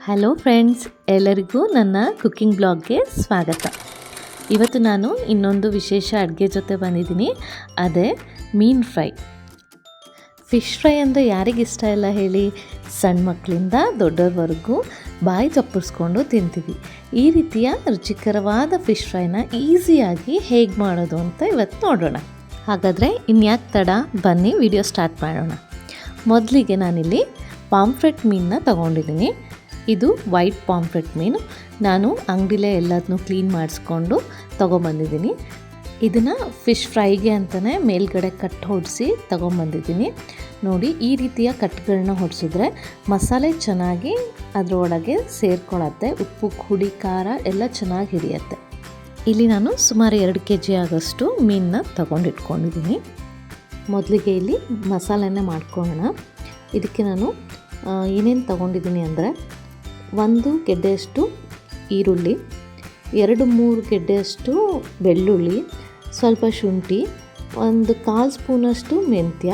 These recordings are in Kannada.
ಹಲೋ ಫ್ರೆಂಡ್ಸ್, ಎಲ್ಲರಿಗೂ ನನ್ನ ಕುಕ್ಕಿಂಗ್ ಬ್ಲಾಗ್ಗೆ ಸ್ವಾಗತ. ಇವತ್ತು ನಾನು ಇನ್ನೊಂದು ವಿಶೇಷ ಅಡುಗೆ ಜೊತೆ ಬಂದಿದ್ದೀನಿ. ಅದೇ ಮೀನು ಫ್ರೈ. ಫಿಶ್ ಫ್ರೈ ಅಂದರೆ ಯಾರಿಗಿಷ್ಟ ಇಲ್ಲ ಹೇಳಿ? ಸಣ್ಣ ಮಕ್ಕಳಿಂದ ದೊಡ್ಡವರೆಗೂ ಬಾಯಿ ಚಪ್ಪರಿಸ್ಕೊಂಡು ತಿಂತೀವಿ. ಈ ರೀತಿಯ ರುಚಿಕರವಾದ ಫಿಶ್ ಫ್ರೈನ ಈಸಿಯಾಗಿ ಹೇಗೆ ಮಾಡೋದು ಅಂತ ಇವತ್ತು ನೋಡೋಣ. ಹಾಗಾದರೆ ಇನ್ಯಾಕೆ ತಡ, ಬನ್ನಿ ವಿಡಿಯೋ ಸ್ಟಾರ್ಟ್ ಮಾಡೋಣ. ಮೊದಲಿಗೆ ನಾನಿಲ್ಲಿ ಪಾಂಫ್ರೆಟ್ ಮೀನನ್ನ ತಗೊಂಡಿದ್ದೀನಿ. ಇದು ವೈಟ್ ಪಾಂಫ್ರೆಟ್ ಮೀನು. ನಾನು ಅಂಗಡಿಲೇ ಎಲ್ಲದನ್ನೂ ಕ್ಲೀನ್ ಮಾಡಿಸ್ಕೊಂಡು ತೊಗೊಂಬಂದಿದ್ದೀನಿ. ಇದನ್ನು ಫಿಶ್ ಫ್ರೈಗೆ ಅಂತಲೇ ಮೇಲ್ಗಡೆ ಕಟ್ ಹೊಡಿಸಿ ತೊಗೊಂಬಂದಿದ್ದೀನಿ. ನೋಡಿ, ಈ ರೀತಿಯ ಕಟ್ಗಳನ್ನ ಹೊಡಿಸಿದ್ರೆ ಮಸಾಲೆ ಚೆನ್ನಾಗಿ ಅದರೊಳಗೆ ಸೇರ್ಕೊಳ್ಳುತ್ತೆ. ಉಪ್ಪು, ಹುಳಿ, ಖಾರ ಎಲ್ಲ ಚೆನ್ನಾಗಿ ಹಿಡಿಯುತ್ತೆ. ಇಲ್ಲಿ ನಾನು ಸುಮಾರು 2 kg ಆಗೋಷ್ಟು ಮೀನನ್ನ ತೊಗೊಂಡಿಟ್ಕೊಂಡಿದ್ದೀನಿ. ಮೊದಲಿಗೆ ಇಲ್ಲಿ ಮಸಾಲೆನ ಮಾಡ್ಕೊಳ್ಳೋಣ. ಇದಕ್ಕೆ ನಾನು ಏನೇನು ತೊಗೊಂಡಿದ್ದೀನಿ ಅಂದರೆ, 1 ಗೆಡ್ಡೆಯಷ್ಟು ಈರುಳ್ಳಿ, 2-3 ಗೆಡ್ಡೆಯಷ್ಟು ಬೆಳ್ಳುಳ್ಳಿ, ಸ್ವಲ್ಪ ಶುಂಠಿ, 1/4 ಸ್ಪೂನಷ್ಟು ಮೆಂತ್ಯ,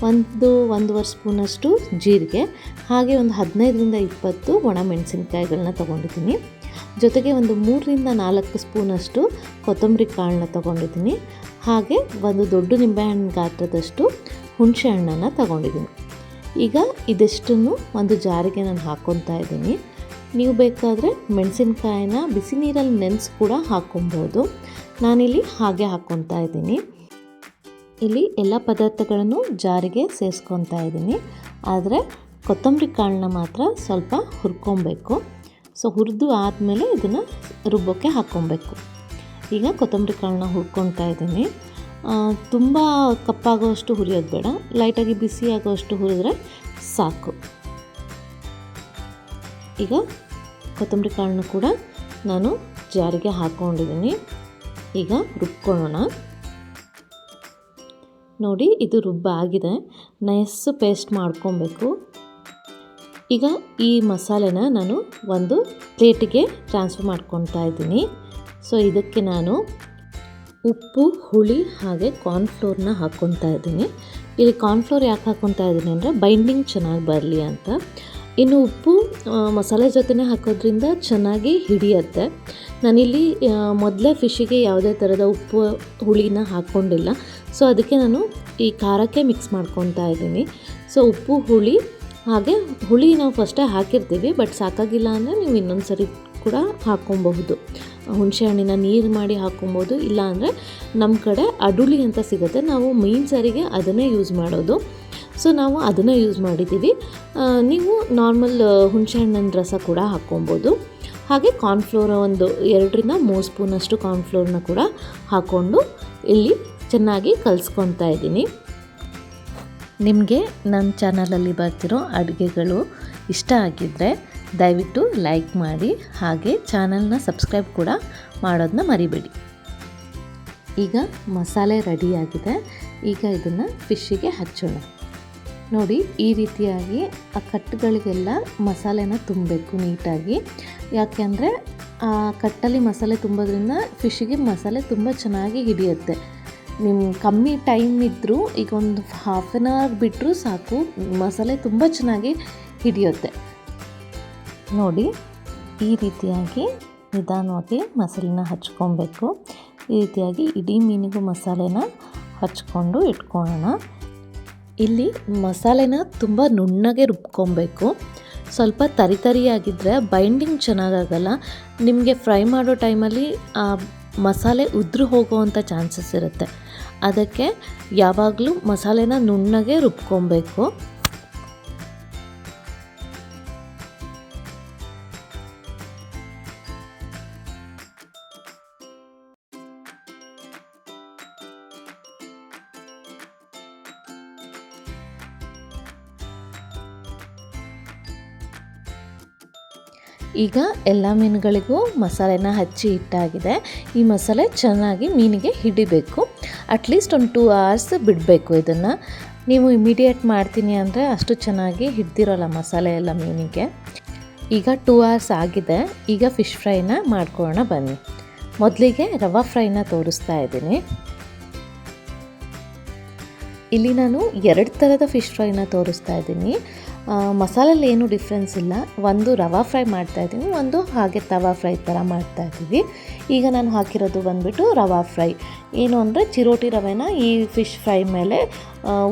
1-1.5 ಸ್ಪೂನಷ್ಟು ಜೀರಿಗೆ, ಹಾಗೆ ಒಂದು 15-20 ಒಣಮೆಣಸಿನ್ಕಾಯಿಗಳನ್ನ ತೊಗೊಂಡಿದ್ದೀನಿ. ಜೊತೆಗೆ ಒಂದು 3-4 ಸ್ಪೂನಷ್ಟು ಕೊತ್ತಂಬರಿ ಕಾಳನ್ನ ತೊಗೊಂಡಿದ್ದೀನಿ. ಹಾಗೆ ಒಂದು ದೊಡ್ಡ ನಿಂಬೆಹಣ್ಣು ಗಾತ್ರದಷ್ಟು ಹುಣಸೆ ಹಣ್ಣನ್ನು ತೊಗೊಂಡಿದ್ದೀನಿ. ಈಗ ಇದಿಷ್ಟನ್ನು ಒಂದು ಜಾರಿಗೆ ನಾನು ಹಾಕ್ಕೊತಾ ಇದ್ದೀನಿ. ನೀವು ಬೇಕಾದರೆ ಮೆಣಸಿನ್ಕಾಯಿನ ಬಿಸಿ ನೀರಲ್ಲಿ ನೆನೆಸಿ ಕೂಡ ಹಾಕ್ಕೊಬೋದು. ನಾನಿಲ್ಲಿ ಹಾಗೆ ಹಾಕ್ಕೊತಾ ಇದ್ದೀನಿ. ಇಲ್ಲಿ ಎಲ್ಲ ಪದಾರ್ಥಗಳನ್ನು ಜಾರಿಗೆ ಸೇರಿಸ್ಕೊತಾ ಇದ್ದೀನಿ. ಆದರೆ ಕೊತ್ತಂಬರಿ ಕಾಳನ್ನ ಮಾತ್ರ ಸ್ವಲ್ಪ ಹುರ್ಕೊಬೇಕು. ಸೊ ಹುರಿದು ಆದಮೇಲೆ ಇದನ್ನು ರುಬ್ಬೋಕ್ಕೆ ಹಾಕ್ಕೊಬೇಕು. ಈಗ ಕೊತ್ತಂಬರಿ ಕಾಳನ್ನ ಹುರ್ಕೊತಾ ಇದ್ದೀನಿ. ತುಂಬ ಕಪ್ಪಾಗೋಷ್ಟು ಹುರಿಯೋದು ಬೇಡ, ಲೈಟಾಗಿ ಬಿಸಿ ಆಗೋಷ್ಟು ಹುರಿದ್ರೆ ಸಾಕು. ಈಗ ಕೊತ್ತಂಬರಿ ಕಾಳನ್ನ ಕೂಡ ನಾನು ಜಾರಿಗೆ ಹಾಕ್ಕೊಂಡಿದ್ದೀನಿ. ಈಗ ರುಬ್ಕೊಳ್ಳೋಣ. ನೋಡಿ, ಇದು ರುಬ್ಬಾಗಿದೆ. ನೈಸ್ ಪೇಸ್ಟ್ ಮಾಡ್ಕೊಬೇಕು. ಈಗ ಈ ಮಸಾಲೆನ ನಾನು ಒಂದು ಪ್ಲೇಟಿಗೆ ಟ್ರಾನ್ಸ್ಫರ್ ಮಾಡ್ಕೊತಾ ಇದ್ದೀನಿ. ಸೊ ಇದಕ್ಕೆ ನಾನು ಉಪ್ಪು, ಹುಳಿ ಹಾಗೆ ಕಾರ್ನ್ಫ್ಲೋರ್ನ ಹಾಕ್ಕೊತಾ ಇದ್ದೀನಿ. ಇಲ್ಲಿ ಕಾರ್ನ್ಫ್ಲೋರ್ ಯಾಕೆ ಹಾಕ್ಕೊತಾ ಇದ್ದೀನಿ ಅಂದರೆ ಬೈಂಡಿಂಗ್ ಚೆನ್ನಾಗಿ ಬರಲಿ ಅಂತ. ಇನ್ನು ಉಪ್ಪು ಮಸಾಲೆ ಜೊತೆನೇ ಹಾಕೋದ್ರಿಂದ ಚೆನ್ನಾಗಿ ಹಿಡಿಯುತ್ತೆ. ನಾನಿಲ್ಲಿ ಮೊದಲೇ ಫಿಶ್ಶಿಗೆ ಯಾವುದೇ ಥರದ ಉಪ್ಪು ಹುಳಿನ ಹಾಕ್ಕೊಂಡಿಲ್ಲ. ಸೊ ಅದಕ್ಕೆ ನಾನು ಈ ಖಾರಕ್ಕೆ ಮಿಕ್ಸ್ ಮಾಡ್ಕೊತಾ ಇದ್ದೀನಿ. ಸೊ ಉಪ್ಪು, ಹುಳಿ ಹಾಗೆ ಹುಳಿ ನಾವು ಫಸ್ಟೇ ಹಾಕಿರ್ತೀವಿ, ಬಟ್ ಸಾಕಾಗಿಲ್ಲ ಅಂದರೆ ನೀವು ಇನ್ನೊಂದು ಸರಿ ಕೂಡ ಹಾಕ್ಕೊಬಹುದು. ಹುಣಸೆ ಹಣ್ಣಿನ ನೀರು ಮಾಡಿ ಹಾಕ್ಕೊಬೋದು. ಇಲ್ಲ ಅಂದರೆ ನಮ್ಮ ಕಡೆ ಅಡುಳಿ ಅಂತ ಸಿಗುತ್ತೆ, ನಾವು ಮೀನು ಸಾರಿಗೆ ಅದನ್ನೇ ಯೂಸ್ ಮಾಡೋದು. ಸೊ ನಾವು ಅದನ್ನೇ ಯೂಸ್ ಮಾಡಿದ್ದೀವಿ. ನೀವು ನಾರ್ಮಲ್ ಹುಣಸೆ ಹಣ್ಣಿನ ರಸ ಕೂಡ ಹಾಕ್ಕೊಬೋದು. ಹಾಗೆ ಕಾರ್ನ್ಫ್ಲೋರ್ ಒಂದು 2-3 ಸ್ಪೂನಷ್ಟು ಕಾರ್ನ್ಫ್ಲೋರ್ನ ಕೂಡ ಹಾಕ್ಕೊಂಡು ಇಲ್ಲಿ ಚೆನ್ನಾಗಿ ಕಲಿಸ್ಕೊತಾ ಇದ್ದೀನಿ. ನಿಮಗೆ ನನ್ನ ಚಾನಲಲ್ಲಿ ಬರ್ತಿರೋ ಅಡುಗೆಗಳು ಇಷ್ಟ ಆಗಿದ್ದರೆ ದಯವಿಟ್ಟು ಲೈಕ್ ಮಾಡಿ, ಹಾಗೆ ಚಾನಲ್ನ ಸಬ್ಸ್ಕ್ರೈಬ್ ಕೂಡ ಮಾಡೋದನ್ನ ಮರಿಬೇಡಿ. ಈಗ ಮಸಾಲೆ ರೆಡಿಯಾಗಿದೆ. ಈಗ ಇದನ್ನು ಫಿಶ್ಶಿಗೆ ಹಚ್ಚೋಣ. ನೋಡಿ, ಈ ರೀತಿಯಾಗಿ ಆ ಕಟ್ಟುಗಳಿಗೆಲ್ಲ ಮಸಾಲೆನ ತುಂಬಬೇಕು ನೀಟಾಗಿ. ಯಾಕೆ ಅಂದರೆ ಆ ಕಟ್ಟಲ್ಲಿ ಮಸಾಲೆ ತುಂಬೋದ್ರಿಂದ ಫಿಶ್ಶಿಗೆ ಮಸಾಲೆ ತುಂಬ ಚೆನ್ನಾಗಿ ಹಿಡಿಯುತ್ತೆ. ನಿಮ್ಮ ಕಮ್ಮಿ ಟೈಮ್ ಇದ್ದರೂ ಈಗ ಒಂದು 1/2 hour ಬಿಟ್ಟರೂ ಸಾಕು, ಮಸಾಲೆ ತುಂಬ ಚೆನ್ನಾಗಿ ಹಿಡಿಯುತ್ತೆ. ನೋಡಿ, ಈ ರೀತಿಯಾಗಿ ನಿಧಾನವಾಗಿ ಮಸಾಲೆನ ಹಚ್ಕೊಬೇಕು. ಈ ರೀತಿಯಾಗಿ ಇಡೀ ಮೀನಿಗೂ ಮಸಾಲೆನ ಹಚ್ಕೊಂಡು ಇಟ್ಕೊಳ್ಳೋಣ. ಇಲ್ಲಿ ಮಸಾಲೆನ ತುಂಬ ನುಣ್ಣಗೆ ರುಬ್ಕೊಬೇಕು. ಸ್ವಲ್ಪ ತರಿಯಾಗಿದ್ದರೆ ಬೈಂಡಿಂಗ್ ಚೆನ್ನಾಗಾಗಲ್ಲ. ನಿಮಗೆ ಫ್ರೈ ಮಾಡೋ ಟೈಮಲ್ಲಿ ಆ ಮಸಾಲೆ ಉದುರು ಹೋಗೋವಂಥ ಚಾನ್ಸಸ್ ಇರುತ್ತೆ. ಅದಕ್ಕೆ ಯಾವಾಗಲೂ ಮಸಾಲೆನ ನುಣ್ಣಗೆ ರುಬ್ಕೊಬೇಕು. ಈಗ ಎಲ್ಲ ಮೀನುಗಳಿಗೂ ಮಸಾಲೆನ ಹಚ್ಚಿ ಇಟ್ಟಾಗಿದೆ. ಈ ಮಸಾಲೆ ಚೆನ್ನಾಗಿ ಮೀನಿಗೆ ಹಿಡಿಬೇಕು. ಅಟ್ಲೀಸ್ಟ್ ಒಂದು 2 hours ಬಿಡಬೇಕು. ಇದನ್ನು ನೀವು ಇಮಿಡಿಯೇಟ್ ಮಾಡ್ತೀನಿ ಅಂದರೆ ಅಷ್ಟು ಚೆನ್ನಾಗಿ ಹಿಡ್ದಿರೋಲ್ಲ ಮಸಾಲೆ ಎಲ್ಲ ಮೀನಿಗೆ. ಈಗ 2 hours ಆಗಿದೆ. ಈಗ ಫಿಶ್ ಫ್ರೈನ ಮಾಡ್ಕೊಳ್ಳೋಣ ಬನ್ನಿ. ಮೊದಲಿಗೆ ರವಾ ಫ್ರೈನ ತೋರಿಸ್ತಾ ಇದ್ದೀನಿ. ಇಲ್ಲಿ ನಾನು 2 ಥರದ ಫಿಶ್ ಫ್ರೈನ ತೋರಿಸ್ತಾ ಇದ್ದೀನಿ. ಮಸಾಲೆಯಲ್ಲಿ ಏನೂ ಡಿಫ್ರೆನ್ಸ್ ಇಲ್ಲ. ಒಂದು ರವಾ ಫ್ರೈ ಮಾಡ್ತಾಯಿದ್ದೀನಿ, ಒಂದು ಹಾಗೆ ತವಾ ಫ್ರೈ ಥರ ಮಾಡ್ತಾಯಿದ್ದೀವಿ. ಈಗ ನಾನು ಹಾಕಿರೋದು ಬಂದುಬಿಟ್ಟು ರವಾ ಫ್ರೈ. ಏನು ಅಂದರೆ ಚಿರೋಟಿ ರವೆನ ಈ ಫಿಶ್ ಫ್ರೈ ಮೇಲೆ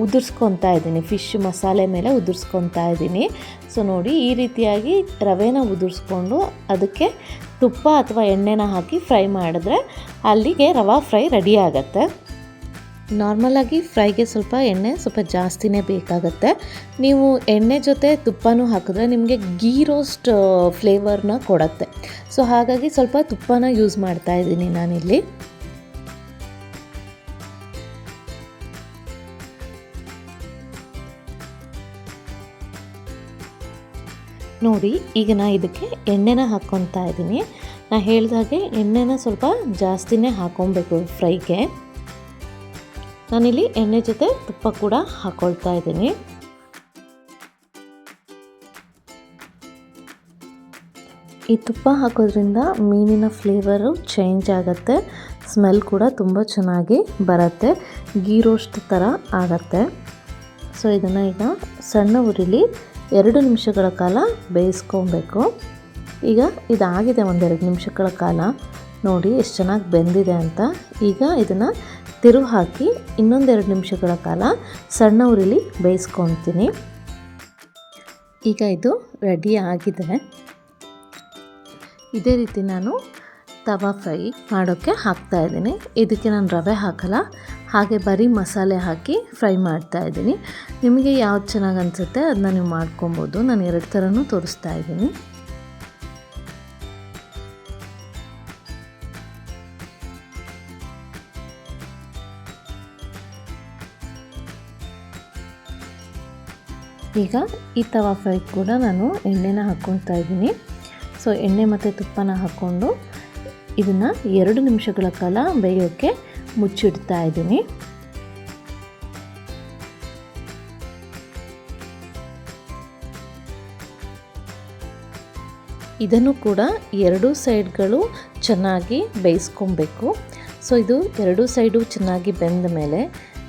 ಉದುರಿಸ್ಕೊತಾ ಇದ್ದೀನಿ, ಫಿಶ್ ಮಸಾಲೆ ಮೇಲೆ ಉದುರಿಸ್ಕೊತಾ ಇದ್ದೀನಿ. ಸೊ ನೋಡಿ, ಈ ರೀತಿಯಾಗಿ ರವೆನ ಉದುರಿಸ್ಕೊಂಡು ಅದಕ್ಕೆ ತುಪ್ಪ ಅಥವಾ ಎಣ್ಣೆನ ಹಾಕಿ ಫ್ರೈ ಮಾಡಿದ್ರೆ ಅಲ್ಲಿಗೆ ರವಾ ಫ್ರೈ ರೆಡಿ ಆಗುತ್ತೆ. ನಾರ್ಮಲಾಗಿ ಫ್ರೈಗೆ ಸ್ವಲ್ಪ ಎಣ್ಣೆ ಸ್ವಲ್ಪ ಜಾಸ್ತಿನೇ ಬೇಕಾಗುತ್ತೆ. ನೀವು ಎಣ್ಣೆ ಜೊತೆ ತುಪ್ಪನೂ ಹಾಕಿದ್ರೆ ನಿಮಗೆ ಗೀ ರೋಸ್ಟ್ ಫ್ಲೇವರ್ನ ಕೊಡುತ್ತೆ. ಸೊ ಹಾಗಾಗಿ ಸ್ವಲ್ಪ ತುಪ್ಪನ ಯೂಸ್ ಮಾಡ್ತಾ ಇದ್ದೀನಿ ನಾನಿಲ್ಲಿ. ನೋಡಿ, ಈಗ ನಾನು ಇದಕ್ಕೆ ಎಣ್ಣೆನ ಹಾಕ್ಕೊತಾ ಇದ್ದೀನಿ. ನಾನು ಹೇಳಿದಾಗೆ ಎಣ್ಣೆನ ಸ್ವಲ್ಪ ಜಾಸ್ತಿನೇ ಹಾಕ್ಕೊಬೇಕು ಫ್ರೈಗೆ. ನಾನಿಲ್ಲಿ ಎಣ್ಣೆ ಜೊತೆ ತುಪ್ಪ ಕೂಡ ಹಾಕ್ಕೊಳ್ತಾ ಇದ್ದೀನಿ. ಈ ತುಪ್ಪ ಹಾಕೋದ್ರಿಂದ ಮೀನಿನ ಫ್ಲೇವರು ಚೇಂಜ್ ಆಗುತ್ತೆ, ಸ್ಮೆಲ್ ಕೂಡ ತುಂಬ ಚೆನ್ನಾಗಿ ಬರುತ್ತೆ, ಗೀ ರೋಸ್ಟ್ ಥರ ಆಗುತ್ತೆ. ಸೊ ಇದನ್ನು ಈಗ ಸಣ್ಣ ಉರಿಲಿ 2 ನಿಮಿಷಗಳ ಕಾಲ ಬೇಯಿಸ್ಕೊಬೇಕು. ಈಗ ಇದಾಗಿದೆ 1-2 ನಿಮಿಷಗಳ ಕಾಲ. ನೋಡಿ ಎಷ್ಟು ಚೆನ್ನಾಗಿ ಬೆಂದಿದೆ ಅಂತ. ಈಗ ಇದನ್ನು ತಿರುವು ಹಾಕಿ ಇನ್ನೊಂದು 2 ನಿಮಿಷಗಳ ಕಾಲ ಸಣ್ಣ ಉರಿಲಿ ಬೇಯಿಸ್ಕೊತೀನಿ. ಈಗ ಇದು ರೆಡಿ ಆಗಿದೆ. ಇದೇ ರೀತಿ ನಾನು ತವಾ ಫ್ರೈ ಮಾಡೋಕ್ಕೆ ಹಾಕ್ತಾಯಿದ್ದೀನಿ. ಇದಕ್ಕೆ ನಾನು ರವೆ ಹಾಕಲ್ಲ, ಹಾಗೆ ಬರೀ ಮಸಾಲೆ ಹಾಕಿ ಫ್ರೈ ಮಾಡ್ತಾಯಿದ್ದೀನಿ. ನಿಮಗೆ ಯಾವ್ದು ಚೆನ್ನಾಗಿ ಅನಿಸುತ್ತೆ ಅದನ್ನ ನೀವು ಮಾಡ್ಕೊಬೋದು. ನಾನು 2 ಥರನೂ ತೋರಿಸ್ತಾ ಇದ್ದೀನಿ. ಈಗ ಈ ತವಾ ಫ್ರೈ ಕೂಡ ನಾನು ಎಣ್ಣೆನ ಹಾಕ್ಕೊತಾ ಇದ್ದೀನಿ. ಸೊ ಎಣ್ಣೆ ಮತ್ತು ತುಪ್ಪನ ಹಾಕ್ಕೊಂಡು ಇದನ್ನು 2 ನಿಮಿಷಗಳ ಕಾಲ ಬೇಯೋಕ್ಕೆ ಮುಚ್ಚಿಡ್ತಾ ಇದ್ದೀನಿ. ಇದನ್ನು ಕೂಡ 2 ಸೈಡ್ಗಳು ಚೆನ್ನಾಗಿ ಬೇಯಿಸ್ಕೊಬೇಕು. ಸೊ ಇದು 2 ಸೈಡು ಚೆನ್ನಾಗಿ ಬೆಂದ ಮೇಲೆ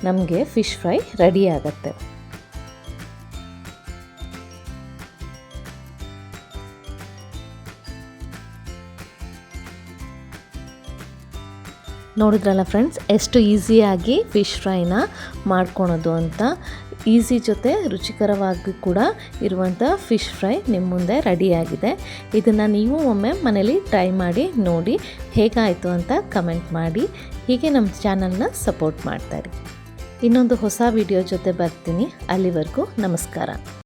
ನಮಗೆ ಫಿಶ್ ಫ್ರೈ ರೆಡಿ ಆಗುತ್ತೆ. ನೋಡಿದ್ರಲ್ಲ ಫ್ರೆಂಡ್ಸ್, ಎಷ್ಟು ಈಸಿಯಾಗಿ ಫಿಶ್ ಫ್ರೈನ ಮಾಡ್ಕೊಳೋದು ಅಂತ. ಈಸಿ ಜೊತೆ ರುಚಿಕರವಾಗಿ ಕೂಡ ಇರುವಂಥ ಫಿಶ್ ಫ್ರೈ ನಿಮ್ಮ ಮುಂದೆ ರೆಡಿಯಾಗಿದೆ. ಇದನ್ನು ನೀವು ಒಮ್ಮೆ ಮನೇಲಿ ಟ್ರೈ ಮಾಡಿ ನೋಡಿ ಹೇಗಾಯಿತು ಅಂತ ಕಮೆಂಟ್ ಮಾಡಿ. ಹೀಗೆ ನಮ್ಮ ಚಾನಲ್ನ ಸಪೋರ್ಟ್ ಮಾಡ್ತಾಯಿರಿ. ಇನ್ನೊಂದು ಹೊಸ ವಿಡಿಯೋ ಜೊತೆ ಬರ್ತೀನಿ. ಅಲ್ಲಿವರೆಗೂ ನಮಸ್ಕಾರ.